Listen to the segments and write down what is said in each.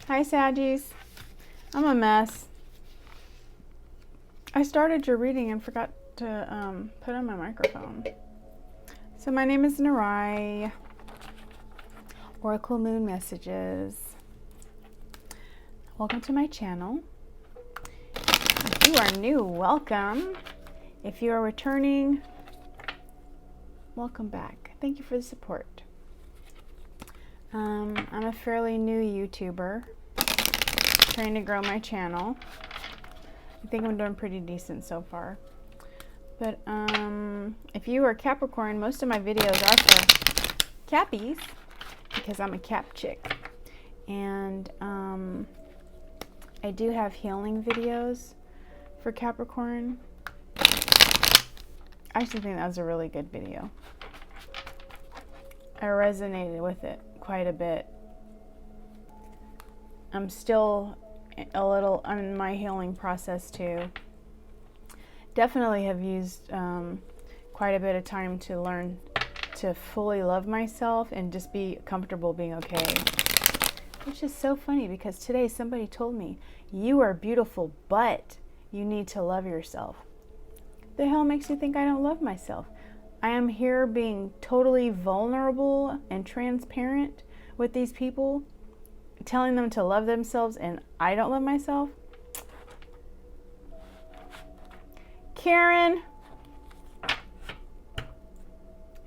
Hi, Saggies. I'm a mess. I started your reading and forgot to put on my microphone. So my name is Nuray. Oracle Moon Messages. Welcome to my channel. If you are new, welcome. If you are returning, welcome back. Thank you for the support. I'm a fairly new YouTuber, trying to grow my channel. I think I'm doing pretty decent so far. But if you are Capricorn, most of my videos are for Cappies, because I'm a Cap chick. And I do have healing videos for Capricorn. I actually think that was a really good video. I resonated with it quite a bit. I'm still a little on my healing process too. Definitely have used quite a bit of time to learn to fully love myself and just be comfortable being okay. Which is so funny because today somebody told me, you are beautiful, but you need to love yourself. The hell makes you think I don't love myself? I am here being totally vulnerable and transparent with these people, telling them to love themselves, and I don't love myself. Karen.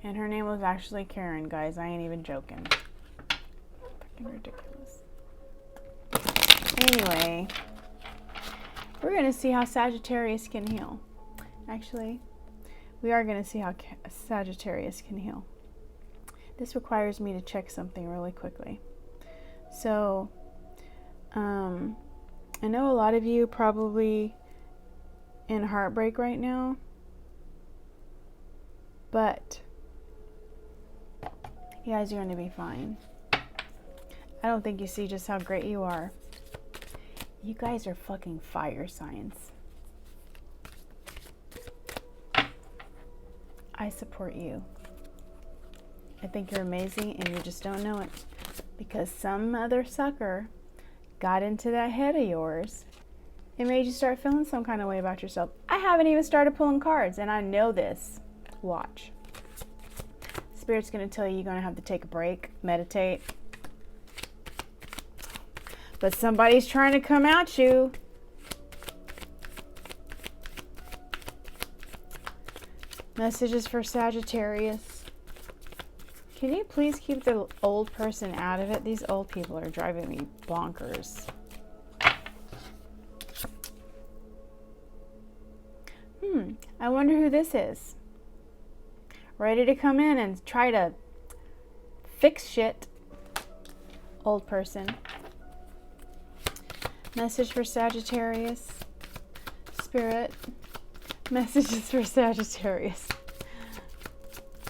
And her name was actually Karen, guys. I ain't even joking. Fucking ridiculous. Anyway, we're going to see how Sagittarius can heal. Actually, we are going to see how Sagittarius can heal. This requires me to check something really quickly. So, I know a lot of you probably in heartbreak right now, but you guys are going to be fine. I don't think you see just how great you are. You guys are fucking fire signs. I support you. I think you're amazing and you just don't know it. Because some other sucker got into that head of yours and made you start feeling some kind of way about yourself. I haven't even started pulling cards and I know this. Watch. Spirit's going to tell you you're going to have to take a break, meditate. But somebody's trying to come at you. Messages for Sagittarius. Can you please keep the old person out of it? These old people are driving me bonkers. I wonder who this is. Ready to come in and try to fix shit. Old person. Message for Sagittarius. Spirit. Messages for Sagittarius.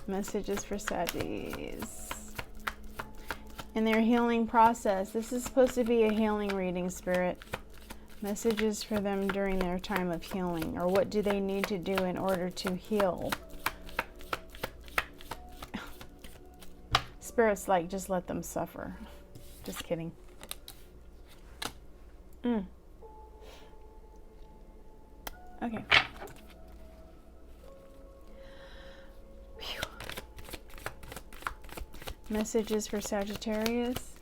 Messages for Saggies. In their healing process. This is supposed to be a healing reading, Spirit. Messages for them during their time of healing. Or what do they need to do in order to heal? Spirit's like, just let them suffer. Just kidding. Okay. Whew. Messages for Sagittarius.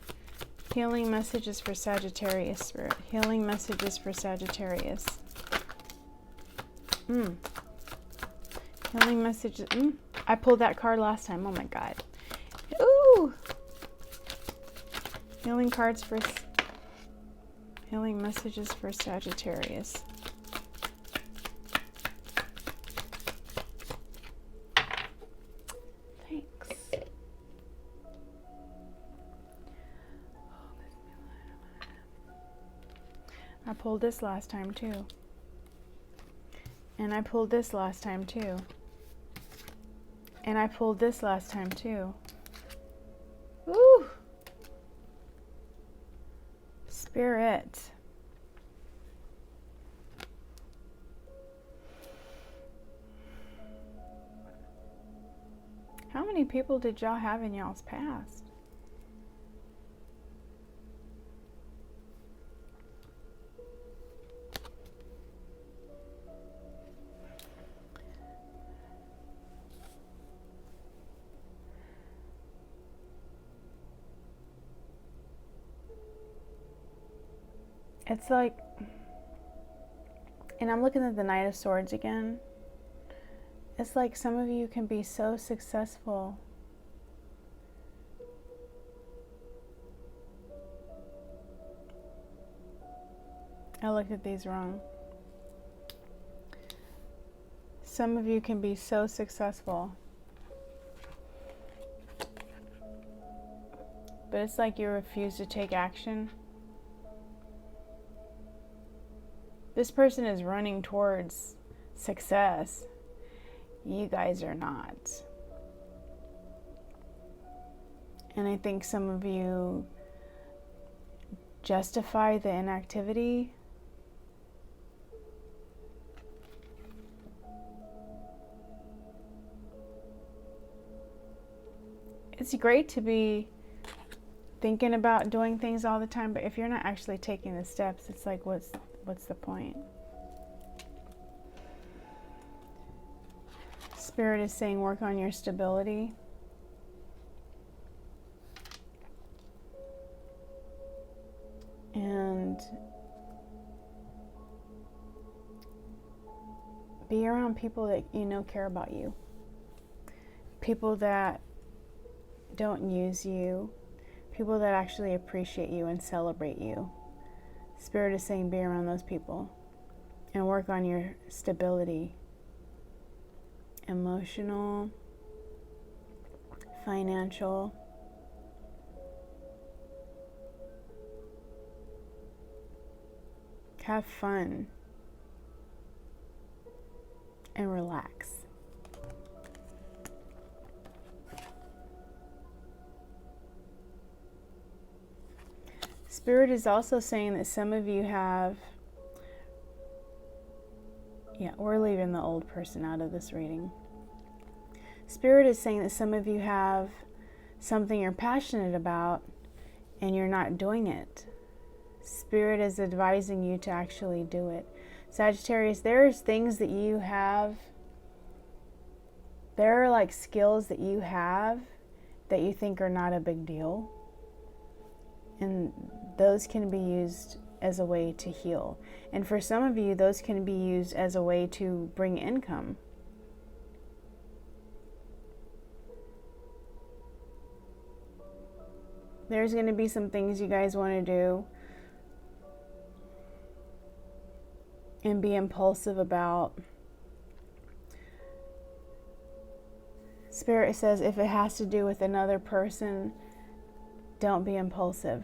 Healing messages for Sagittarius, Spirit. Healing messages for Sagittarius. Healing messages. I pulled that card last time. Oh my God. Ooh. Healing cards for... Healing messages for Sagittarius. Thanks. I pulled this last time too. And I pulled this last time too. And I pulled this last time too. Ooh. Spirit. How many people did y'all have in y'all's past? It's like, and I'm looking at the Knight of Swords again. It's like some of you can be so successful. I looked at these wrong. Some of you can be so successful, but it's like you refuse to take action. This person is running towards success. You guys are not. And I think some of you justify the inactivity. It's great to be thinking about doing things all the time, but if you're not actually taking the steps, it's like, what's the point? Spirit is saying work on your stability. And be around people that you know care about you. People that don't use you. People that actually appreciate you and celebrate you. Spirit is saying be around those people and work on your stability. Emotional, financial. Have fun and relax. Spirit is also saying that some of you have, we're leaving the old person out of this reading. Spirit is saying that some of you have something you're passionate about and you're not doing it. Spirit is advising you to actually do it. Sagittarius, there's things that you have, there are like skills that you have that you think are not a big deal. And those can be used as a way to heal. And for some of you, those can be used as a way to bring income. There's going to be some things you guys want to do and be impulsive about. Spirit says if it has to do with another person, don't be impulsive.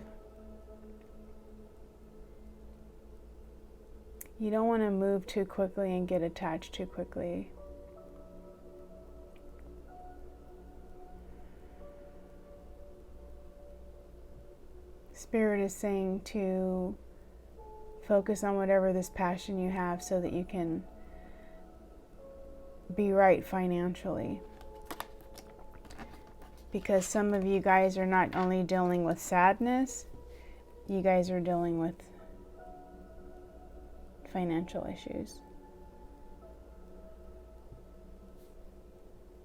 You don't want to move too quickly and get attached too quickly. Spirit is saying to focus on whatever this passion you have so that you can be right financially. Because some of you guys are not only dealing with sadness, you guys are dealing with financial issues.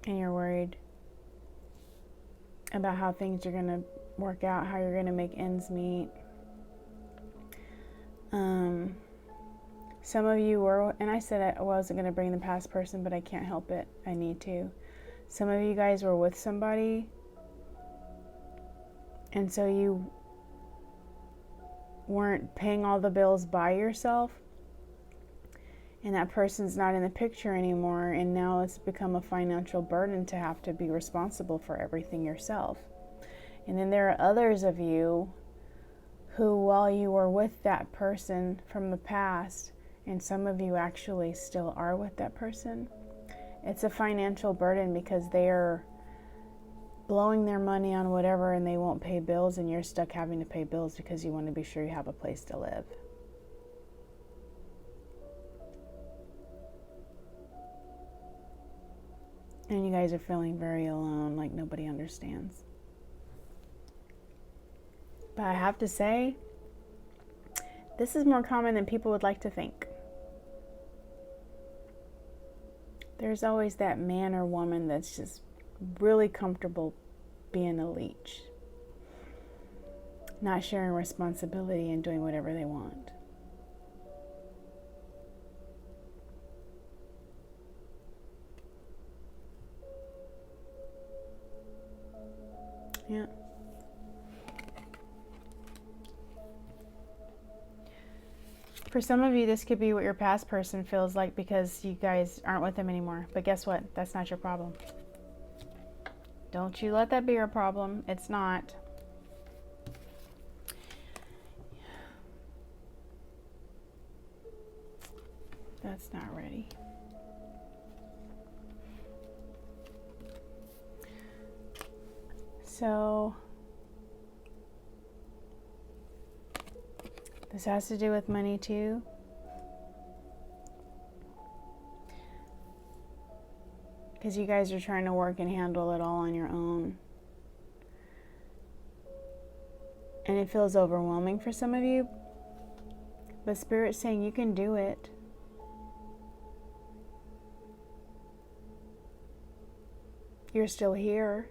And you're worried about how things are going to work out, how you're going to make ends meet. Some of you were, and I said I wasn't going to bring the past person, but I can't help it. I need to. Some of you guys were with somebody, and so you weren't paying all the bills by yourself, and that person's not in the picture anymore, and now it's become a financial burden to have to be responsible for everything yourself. And then there are others of you who, while you were with that person from the past, and some of you actually still are with that person, it's a financial burden because they're blowing their money on whatever and they won't pay bills, and you're stuck having to pay bills because you want to be sure you have a place to live. And you guys are feeling very alone, like nobody understands. But I have to say, this is more common than people would like to think. There's always that man or woman that's just really comfortable being a leech, not sharing responsibility and doing whatever they want. Yeah. For some of you, this could be what your past person feels like because you guys aren't with them anymore. But guess what? That's not your problem. Don't you let that be your problem. It's not. That's not ready. So this has to do with money too. Because you guys are trying to work and handle it all on your own. And it feels overwhelming for some of you. But Spirit's saying you can do it. You're still here.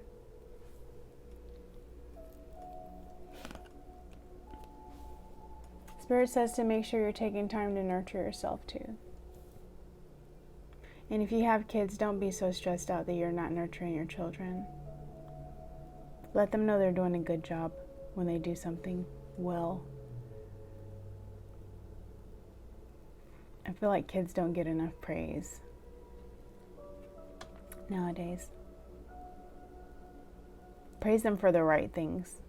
Spirit says to make sure you're taking time to nurture yourself too. And if you have kids, don't be so stressed out that you're not nurturing your children. Let them know they're doing a good job when they do something well. I feel like kids don't get enough praise nowadays. Praise them for the right things.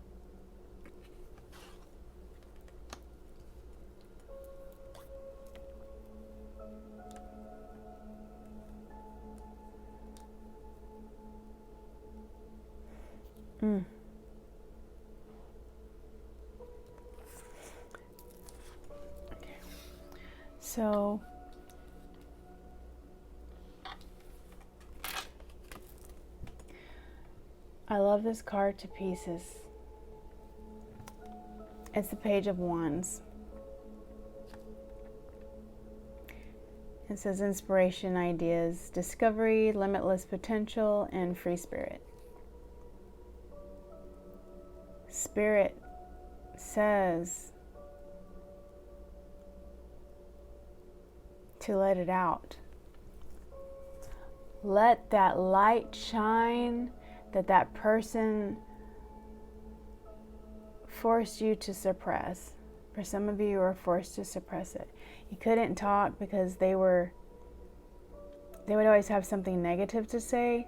Okay. So I love this card to pieces. It's the Page of Wands. It says inspiration, ideas, discovery, limitless potential, and free spirit. Spirit says to let it out. Let that light shine that person forced you to suppress. For some of you are forced to suppress it. You couldn't talk because they would always have something negative to say.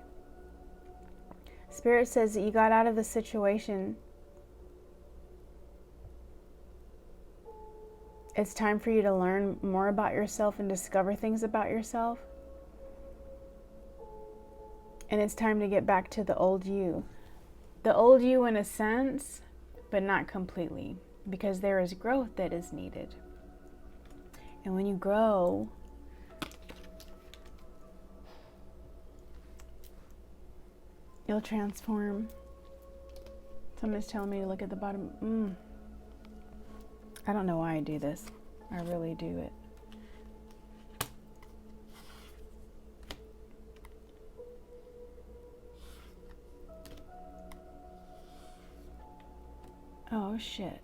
Spirit says that you got out of the situation. It's time for you to learn more about yourself and discover things about yourself. And it's time to get back to the old you. The old you in a sense, but not completely. Because there is growth that is needed. And when you grow, you'll transform. Someone's telling me to look at the bottom. I don't know why I do this. I really do it. Oh shit.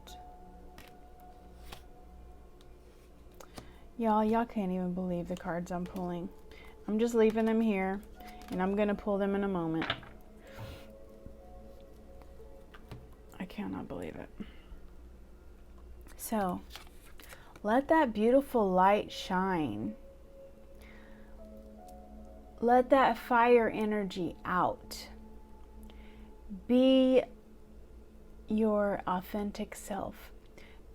Y'all can't even believe the cards I'm pulling. I'm just leaving them here and I'm gonna pull them in a moment. I cannot believe it. So, let that beautiful light shine. Let that fire energy out. Be your authentic self.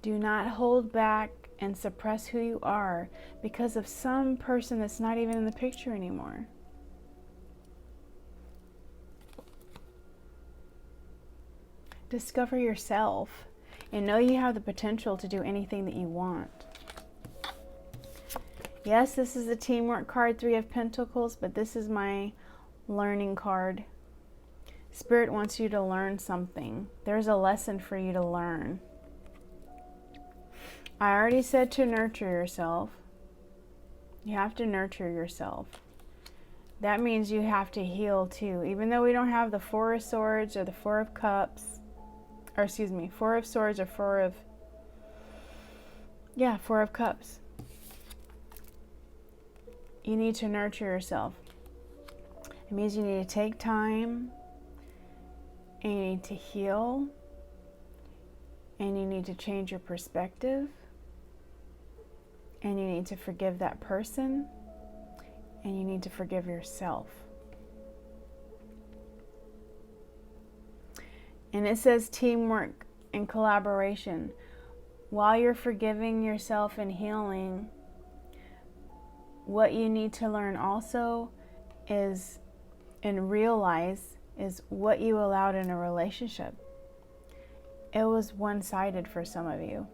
Do not hold back and suppress who you are because of some person that's not even in the picture anymore. Discover yourself and know you have the potential to do anything that you want. Yes, this is a teamwork card, 3 of Pentacles, but this is my learning card. Spirit wants you to learn something. There's a lesson for you to learn. I already said to nurture yourself. You have to nurture yourself. That means you have to heal too. Even though we don't have the 4 of Swords or the 4 of Cups, or excuse me, 4 of Swords or 4 of Cups. You need to nurture yourself. It means you need to take time and you need to heal, and you need to change your perspective, and you need to forgive that person, and you need to forgive yourself. And it says teamwork and collaboration. While you're forgiving yourself and healing, what you need to learn also is, and realize, is what you allowed in a relationship. It was one-sided for some of you.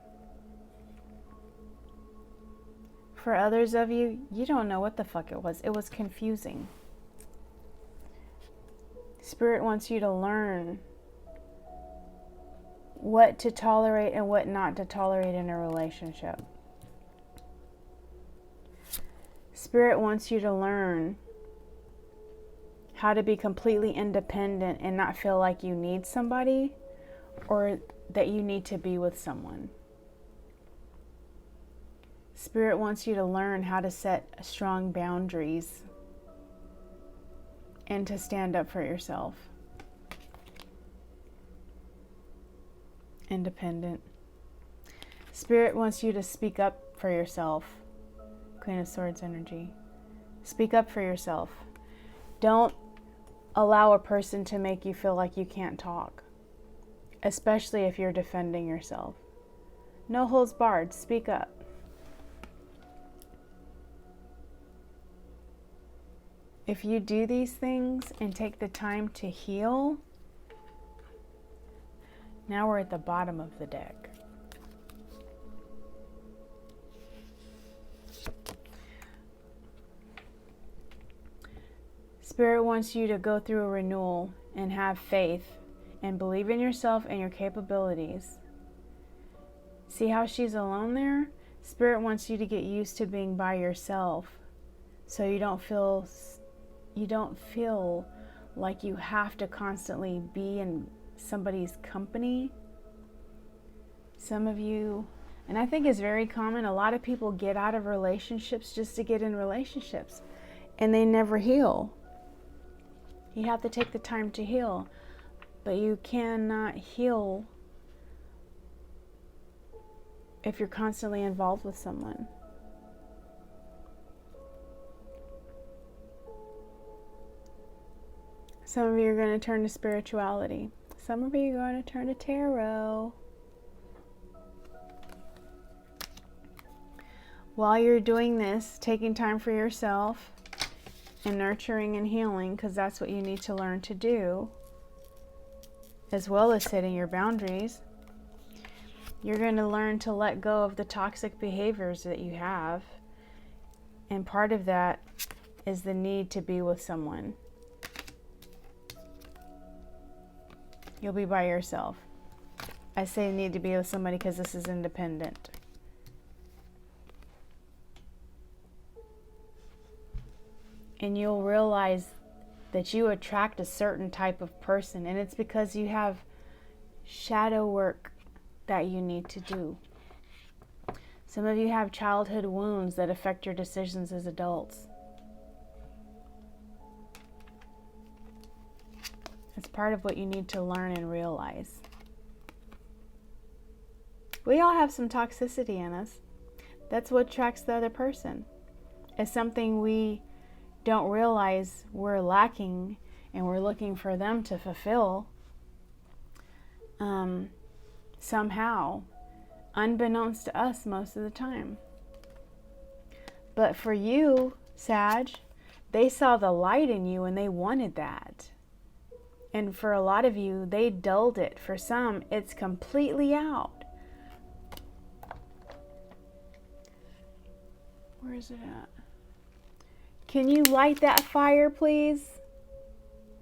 For others of you, you don't know what the fuck it was. It was confusing. Spirit wants you to learn what to tolerate and what not to tolerate in a relationship. Spirit wants you to learn how to be completely independent and not feel like you need somebody or that you need to be with someone. Spirit wants you to learn how to set strong boundaries and to stand up for yourself. Independent. Spirit wants you to speak up for yourself. Queen of Swords energy. Speak up for yourself. Don't allow a person to make you feel like you can't talk, especially if you're defending yourself. No holds barred. Speak up. If you do these things and take the time to heal, now we're at the bottom of the deck. Spirit wants you to go through a renewal and have faith and believe in yourself and your capabilities. See how she's alone there? Spirit wants you to get used to being by yourself so you don't feel like you have to constantly be in somebody's company. Some of you, and I think it's very common, a lot of people get out of relationships just to get in relationships and they never heal. You have to take the time to heal, but you cannot heal if you're constantly involved with someone. Some of you are going to turn to spirituality. Some of you are going to turn to tarot. While you're doing this, taking time for yourself and nurturing and healing, because that's what you need to learn to do, as well as setting your boundaries, you're going to learn to let go of the toxic behaviors that you have. And part of that is the need to be with someone. You'll be by yourself. I say need to be with somebody because this is independent. And you'll realize that you attract a certain type of person, and it's because you have shadow work that you need to do. Some of you have childhood wounds that affect your decisions as adults. It's part of what you need to learn and realize. We all have some toxicity in us. That's what attracts the other person. It's something we don't realize we're lacking and we're looking for them to fulfill somehow, unbeknownst to us most of the time. But for you, Sag, they saw the light in you and they wanted that. And for a lot of you, they dulled it. For some, it's completely out. Where is it at? Can you light that fire, please?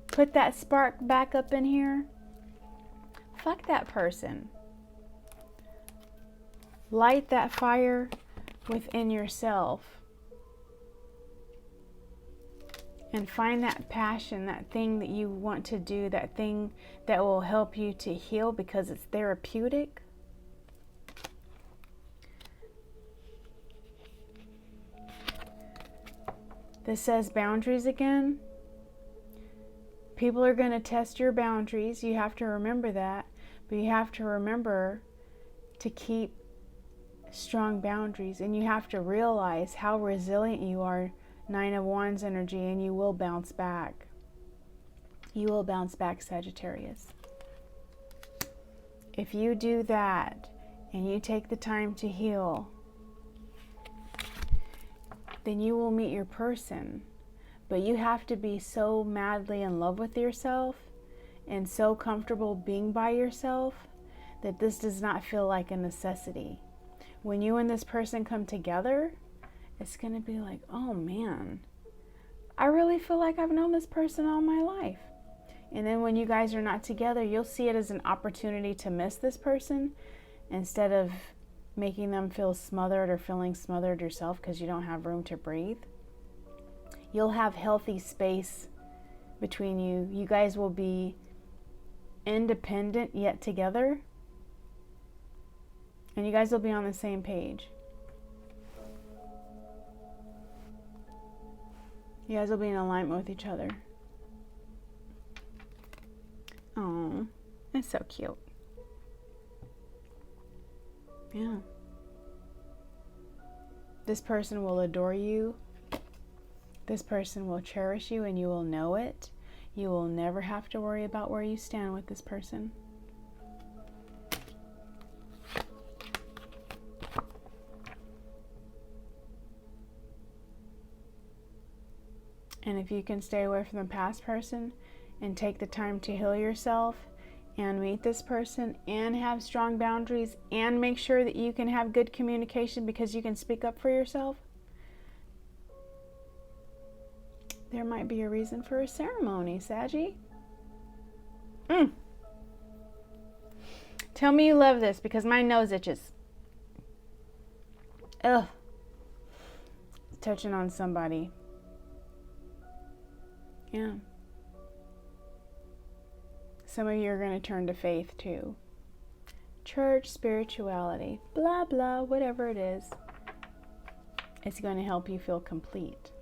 Put that spark back up in here. Fuck that person. Light that fire within yourself. And find that passion, that thing that you want to do, that thing that will help you to heal because it's therapeutic. This says boundaries again. People are going to test your boundaries. You have to remember that. But you have to remember to keep strong boundaries. And you have to realize how resilient you are, 9 of Wands energy, and you will bounce back. You will bounce back, Sagittarius. If you do that and you take the time to heal, then you will meet your person. But you have to be so madly in love with yourself and so comfortable being by yourself that this does not feel like a necessity. When you and this person come together, it's going to be like, oh man, I really feel like I've known this person all my life. And then when you guys are not together, you'll see it as an opportunity to miss this person instead of making them feel smothered or feeling smothered yourself because you don't have room to breathe. You'll have healthy space between you. You guys will be independent yet together. And you guys will be on the same page. You guys will be in alignment with each other. Oh, that's so cute. Yeah. This person will adore you. This person will cherish you, and you will know it. You will never have to worry about where you stand with this person. And if you can stay away from the past person and take the time to heal yourself and meet this person and have strong boundaries and make sure that you can have good communication because you can speak up for yourself, there might be a reason for a ceremony, Saggy. Tell me you love this because my nose itches. Ugh. Touching on somebody. Yeah. Some of you are going to turn to faith too. Church, spirituality, blah, blah, whatever it is. It's going to help you feel complete.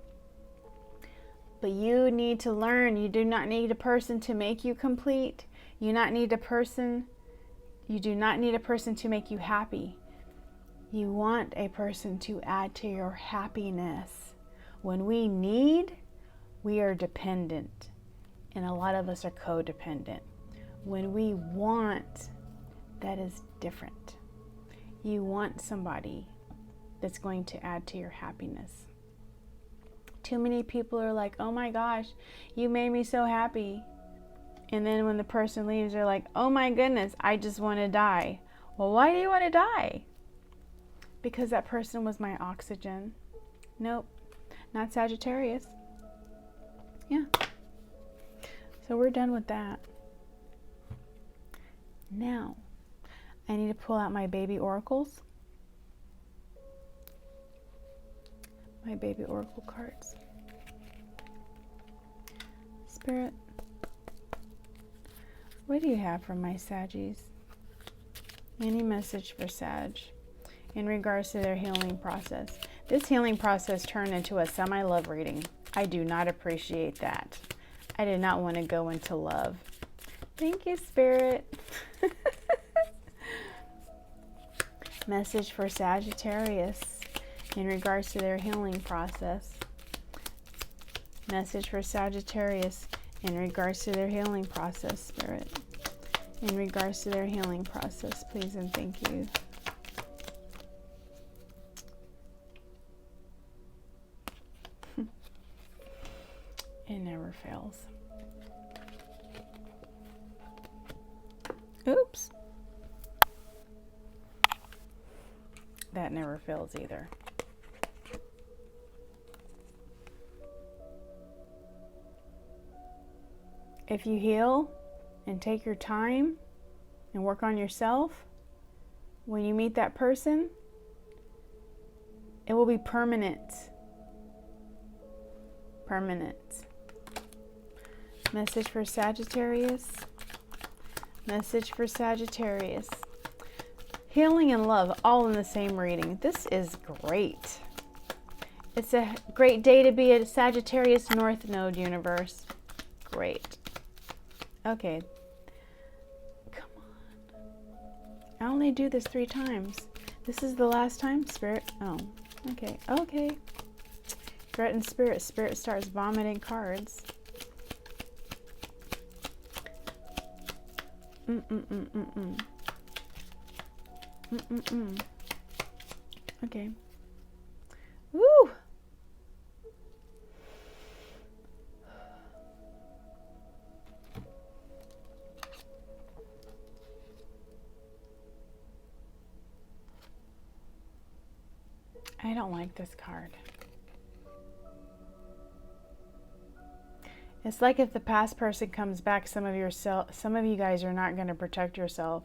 But you need to learn. You do not need a person to make you complete. You do not need a person to make you happy. You want a person to add to your happiness. When we need, we are dependent. And a lot of us are codependent. When we want, that is different. You want somebody that's going to add to your happiness. Too many people are like, oh my gosh, you made me so happy. And then when the person leaves, they're like, oh my goodness, I just want to die. Well, why do you want to die? Because that person was my oxygen. Nope, not Sagittarius. Yeah. So we're done with that. Now, I need to pull out my baby oracles. My baby oracle cards. Spirit, what do you have for my Saggies? Any message for Sag in regards to their healing process? This healing process turned into a semi-love reading. I do not appreciate that. I did not want to go into love. Thank you, Spirit. Message for Sagittarius in regards to their healing process. Message for Sagittarius in regards to their healing process, Spirit. In regards to their healing process, please and thank you. It never fails. Oops. That never fails either. If you heal and take your time and work on yourself, when you meet that person, it will be permanent. Permanent. Message for Sagittarius. Message for Sagittarius. Healing and love, all in the same reading. This is great. It's a great day to be a Sagittarius North Node universe. Great. Okay. Come on. I only do this 3 times. This is the last time, Spirit. Oh, okay. Okay. Threaten Spirit. Spirit starts vomiting cards. Okay. Woo! I don't like this card. It's like if the past person comes back, some of you guys are not going to protect yourself.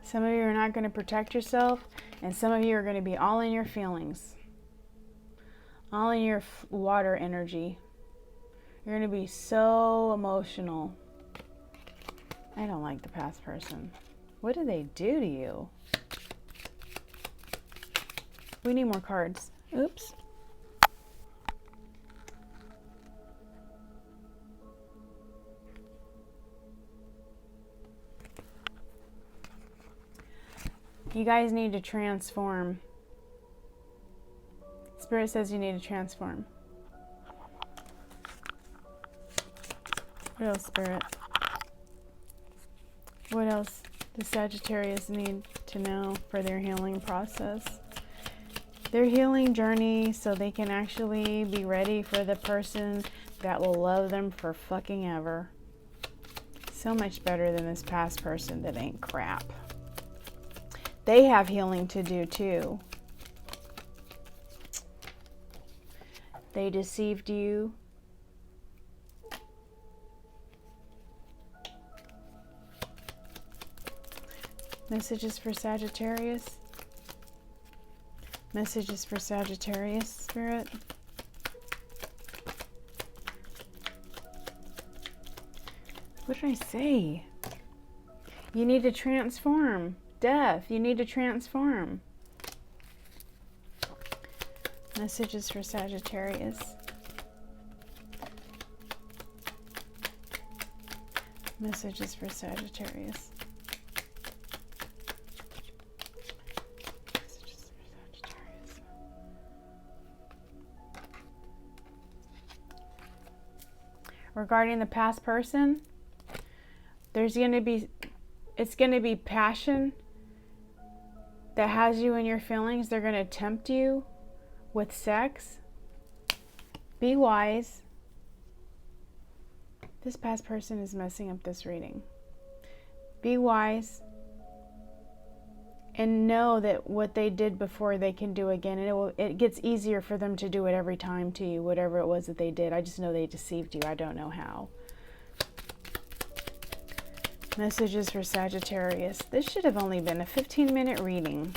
Some of you are not going to protect yourself, and some of you are going to be all in your feelings. All in your water energy. You're going to be so emotional. I don't like the past person. What did they do to you? We need more cards. Oops. You guys need to transform. Spirit says you need to transform. What else, Spirit? What else does Sagittarius need to know for their healing process? Their healing journey, so they can actually be ready for the person that will love them for fucking ever. So much better than this past person that ain't crap. They have healing to do too. They deceived you. Messages for Sagittarius. Messages for Sagittarius, Spirit. What did I say? You need to transform. Death, you need to transform. Messages for Sagittarius. Messages for Sagittarius. Regarding the past person, it's going to be passion that has you in your feelings. They're going to tempt you with sex. Be wise. This past person is messing up this reading. Be wise. And know that what they did before they can do again. And it gets easier for them to do it every time to you, whatever it was that they did. I just know they deceived you. I don't know how. Messages for Sagittarius. This should have only been a 15-minute reading.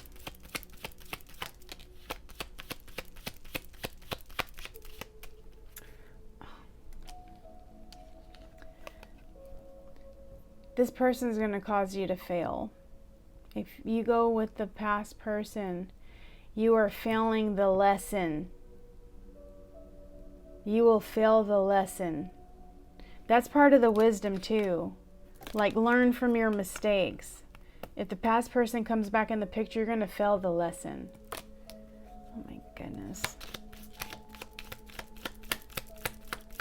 This person is going to cause you to fail. If you go with the past person, you are failing the lesson. You will fail the lesson. That's part of the wisdom too. Like, learn from your mistakes. If the past person comes back in the picture, you're going to fail the lesson. Oh my goodness.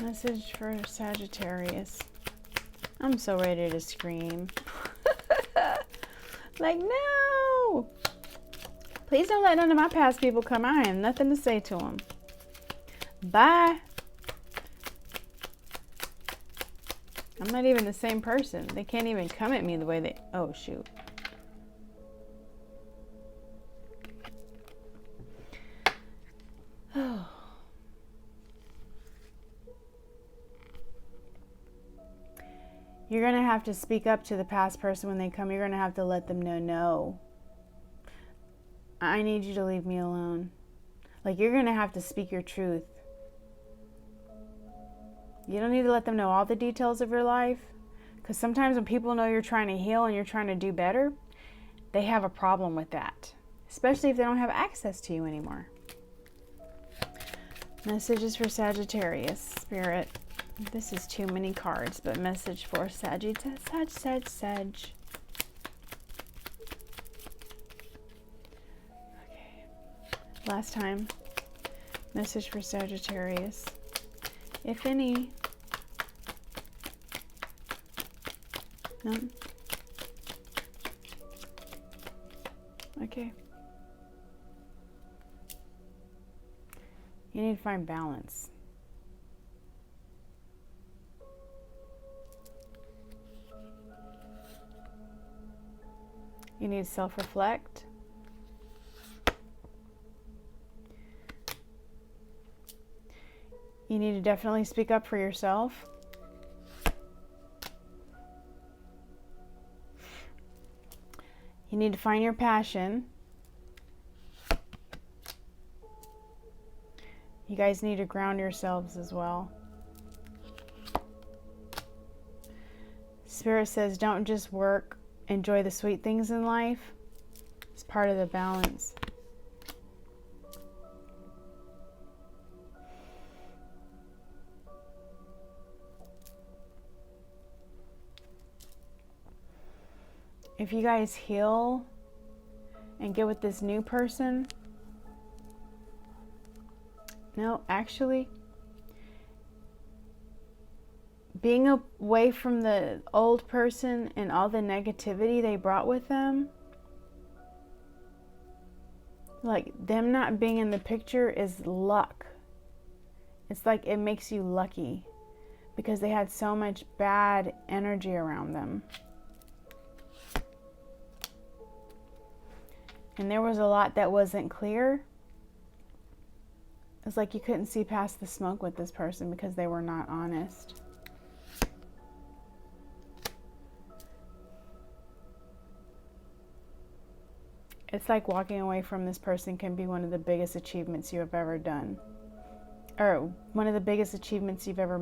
Message for Sagittarius. I'm so ready to scream. Like, no! Please don't let none of my past people come. I have nothing to say to them. Bye. I'm not even the same person. They can't even come at me the way they... Oh, shoot. Oh. You're going to have to speak up to the past person when they come. You're going to have to let them know, no. I need you to leave me alone. Like, you're going to have to speak your truth. You don't need to let them know all the details of your life. Because sometimes when people know you're trying to heal and you're trying to do better, they have a problem with that. Especially if they don't have access to you anymore. Messages for Sagittarius, Spirit. This is too many cards, but message for Sagittarius. Sag. Okay. Last time. Message for Sagittarius. If any. No? Okay. You need to find balance. You need to self-reflect. You need to definitely speak up for yourself. You need to find your passion. You guys need to ground yourselves as well. Spirit says don't just work, enjoy the sweet things in life. It's part of the balance. If you guys heal and get with this new person, no, actually, being away from the old person and all the negativity they brought with them, like them not being in the picture is luck. It's like it makes you lucky because they had so much bad energy around them. And there was a lot that wasn't clear. It's like you couldn't see past the smoke with this person because they were not honest. It's like walking away from this person can be one of the biggest achievements you have ever done. Or one of the biggest achievements you've ever